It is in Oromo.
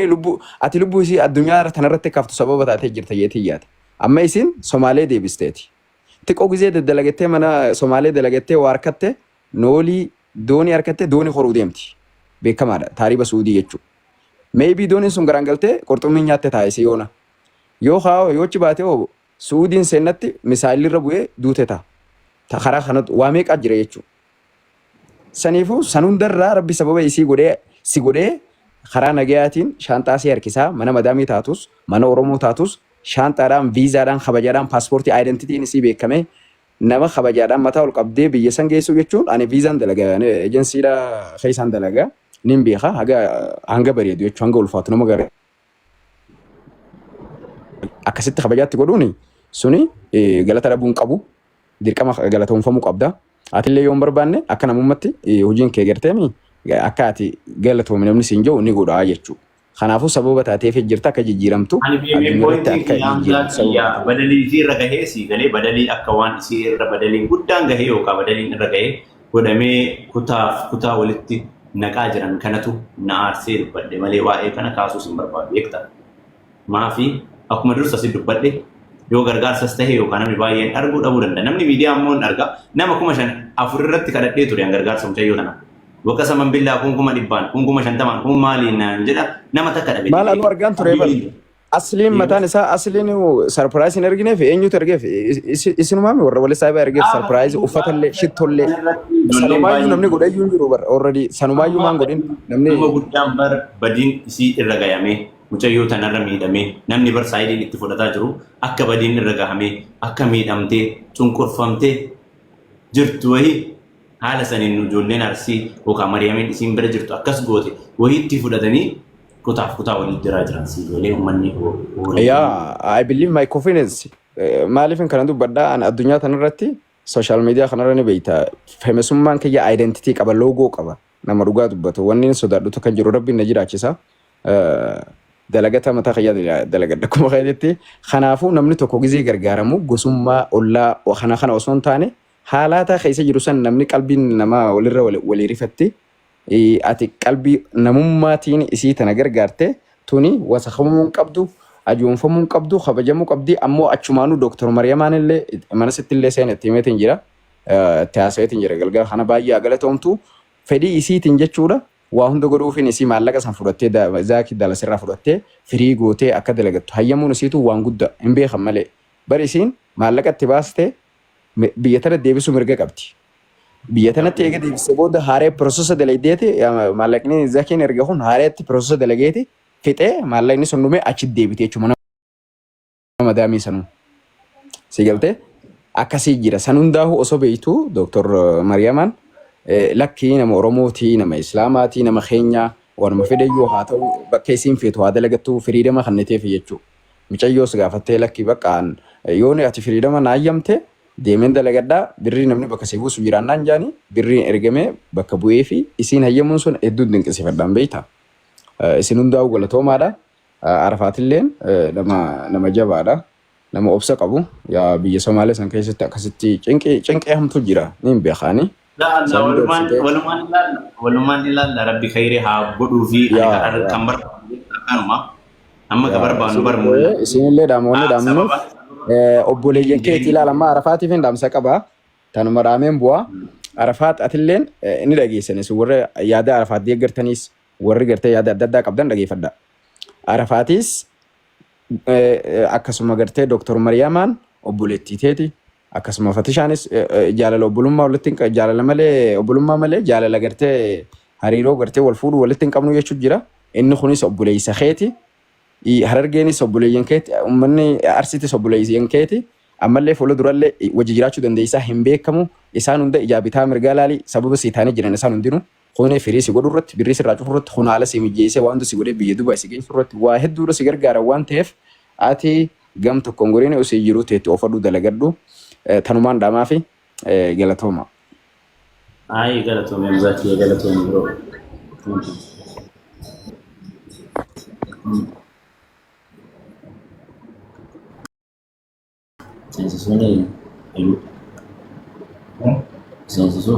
ati lubbuu isii addunyaa tanarratti kaftu sababa taatee jirta jeetii yaate. Amma isin Somaalee deebisteeti. Xiqqoo gisee dalagattee mana Somaalee dalagattee waa harkatte noolii doonii harkatte doonii horuu deemti. Beekamaadha taariba Suudii jechuudha. Maybe dooniin sun garaan galtee qurxummii nyaatte taa'ise yoona. Yoo haa yoochi baatee oo Suudiin seenatti misaayilirra bu'ee duute ta'a. Ta karaa kanatti waa meeqaa jira jechuudha. Saniifuu san hundarraa rabbi sababa isii godhee si godhee karaa nagayaatiin shaanxaa si harkisaa mana madaamii taatus mana Oromoo taatus shaanxaadhaan viizaadhaan kabajaadhaan paaspoortii aayidentitiin isii beekame nama kabajaadhaan mataa ol qabdee biyya san geessu jechuun ani viizaan dalagaa ejensiidha keessaan dalagaa nin beeka hanga bareedu jechuun hanga ulfaatu nama garee akkasitti kabajaatti godhuuni suni galata dhabuun qabu dirqama galatoomfamuu qabda. Atillee yoo hin barbaanne akka namummatti hojiin kee garteemi akka ati galatoomne namni siin jiru ni godhaa jechuudha. Kanaafuu sababa taateef jirta akka jijjiiramtu. Badalii isii irra gahee si galee badalii akka waan isii irra badaliin guddaan gahee yookaan badaliin irra gahee godhamee kutaa walitti naqaa jiran kanatu na aarsee dubbadhe malee waa'ee kana kaasuus hin barbaadu beekta. Maafi akkuma dursa si dubbadhe yoo gargaarsas ta'e yookaan namni baay'een arguu dhabuu danda'a. Namni miidiyaa ammoo hin arga. Nama 5,000 irratti kadhadhee ture gargaarsa mucayyoo tana. Wakka saman billaa 1,100 1,50 kun maaliin naan jedha nama takka dhabe. Maal anu argaan ture bal. Asliin mataan isaa asliin sarpiraayis hin argineef eenyutu argeef isinumaami warra wali saayibaa argeef sarpiraayis uffatallee shittollee sanumaayyuu namni godhayyuu hin jiru bara already sanumaayyuu maan godhin namni guddaan bar badiin isii irra gayamee mucayyoo tanarra miidhamee namni bar saayidiin itti fudhataa jiru akka badiin irra gahamee akka miidhamtee cunqurfamtee jirtu wayii haala saniin ijoolleen Arsii yookaan Mariyaamiin isiin bira jirtu akkas goote wayii itti fudhatanii kutaa walitti jiraa jiran siigalee uummanni I believe my confidence maaliifin kana dubbadhaa an addunyaa tanarratti social media kanarra ni beeyta feemesummaan kiyya identity qaba loogoo qaba nama dhugaa dubbatu wanni sodaadhutu kan jiru rabbiin na jiraachisa dalagata mataa kiyya dalagadha kuma kayyaatti kanaafuu namni tokko gizee gargaaramu gosummaa ollaa kana osoo hin taane haalaata keessa jiru san namni qalbiin nama walirra walii rifatti ati qalbii namummaatiin isii tana gargaarte tuni wasakhamuun qabdu ajoonfamuun qabdu kabajamuu qabdi ammoo achumaanuu Dr. Mariyamaan illee mana sittillee seenatti himeetiin jira tiyaasaweetiin jira galgala kana baay'ee galatoomtu fedhii isiitiin jechuudha waa hunda godhuufin isii maallaqa san fudhattee zaaki dalasirraa fudhattee firii gootee akka dalagattu hayyamuun isiitu waan guddaa hin beekan malee bari isiin maallaqa itti baastee biyya tana deebisuu mirga qabdi. Biyya tanatti eega deebisee booda haaree piroosesa dalageeti maallaqni zaakiin erga kun haareetti piroosesa dalageeti fixee maallaqni sun dhumee achi deebite jechuudha nama daamii sanuu. Si galtee akkasii jira san hundaa'u osoo beektu Dr. Mariyamaan lakkii nama Oromootii nama Islaamaatii nama Keenyaa wanuma fedhayyoo haa ta'u bakka isiin feetu haa dalagattu firiidama kanneteef jechuudha. Micayyoos gaafattee lakkii baqqaan yoon ati firiidama naayyamte deemeen dalagadhaa birrii namni bakka see buusu jiraannaan jaanii birriin ergamee bakka bu'ee fi isiin hayyamuun sun hedduun dinqisiifadhaan beekta. Isin hundaa'u galatoomaadha. Arafaatilleen nama jabaadha. Nama obsa qabu. Yaa biyya Somaalee san keessatti akkasitti cinqee hamtu jira. Ni hin beekaani. Walumaan ilaalla rabbi khayrii haa godhuu fi kan barbaadu akkanuma amma ka barbaadu barbaadu. Isinillee dhaamoonni obboleeyyan keetii ilaalamaa Arafaatiif hin dhaamsa qaba. Tanuma dhaameen bu'aa. Arafaat atilleen inni dhageessanis warra yaada Arafaat deeggartanis warri gartee yaada adda addaa qabdan dhageeffadha. Arafaatis akkasuma gartee Dr. Mariyamaan obboleettii teeti. Akkasuma Fatishaanis jaalala obbolummaa walitti jaalala malee obbolummaa malee jaalala gartee hariiroo gartee wal fuudhuu walitti hin qabnu jechuudha jira. Inni kunis obboleessa keeti. Harargeenis obboleeyyan keeti uummanni Arsiitis obboleeyyan keeti ammallee fuula durallee wajji jiraachuu dandeessaa hin beekamu isaan hunda ijaabitaa mirgaa laalii sababa siitaanii jiran isaan hundinuu kunee firii si godhu irratti birrii sirraa cufu irratti kun haala si mijeessee waan si godhee biyya Dubaay si geessu irratti waa hedduudha si gargaara waan ta'eef ati gam tokkoon goriin osoo jiruu teetti ofadhu dalagadhu tanumaan dhaamaa fi galatooma. Ayi galatooma mzaati galatooma bro. Sensasinya ayu. Sensasu.